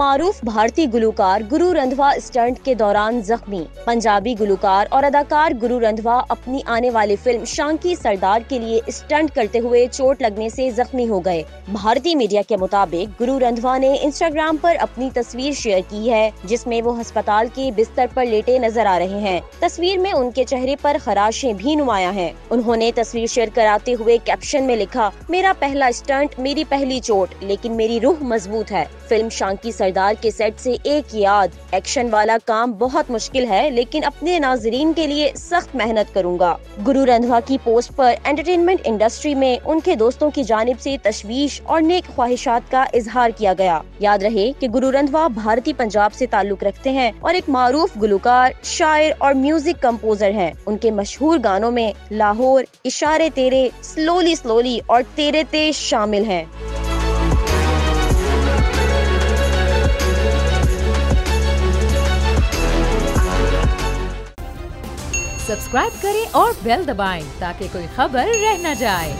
मारूफ भारतीय गुलूकार गुरु रंधावा स्टंट के दौरान जख्मी। पंजाबी गुलूकार और अदाकार गुरु रंधावा अपनी आने वाली फिल्म शांकी सरदार के लिए स्टंट करते हुए चोट लगने से जख्मी हो गए। भारतीय मीडिया के मुताबिक गुरु रंधावा ने इंस्टाग्राम पर अपनी तस्वीर शेयर की है, जिसमें वो अस्पताल के बिस्तर पर लेटे नजर आ रहे हैं। तस्वीर में उनके चेहरे पर खराशें भी नुमाया हैं। उन्होंने तस्वीर शेयर कराते हुए कैप्शन में लिखा, मेरा पहला स्टंट, मेरी पहली चोट, लेकिन मेरी रूह मजबूत है। फिल्म शांकी सरदार के सेट से एक याद, एक्शन वाला काम बहुत मुश्किल है, लेकिन अपने नाजरीन के लिए सख्त मेहनत करूंगा। गुरु रंधावा की पोस्ट पर एंटरटेनमेंट इंडस्ट्री में उनके दोस्तों की जानिब से तशवीश और नेक ख्वाहिशात का इजहार किया गया। याद रहे कि गुरु रंधावा भारतीय पंजाब से ताल्लुक रखते हैं और एक मारूफ गुलूकार, शायर और म्यूजिक कंपोजर हैं। उनके मशहूर गानों में लाहौर, इशारे तेरे, स्लोली स्लोली और तेरे ते शामिल हैं। सब्सक्राइब करें और बेल दबाएं ताकि कोई खबर रह न जाए।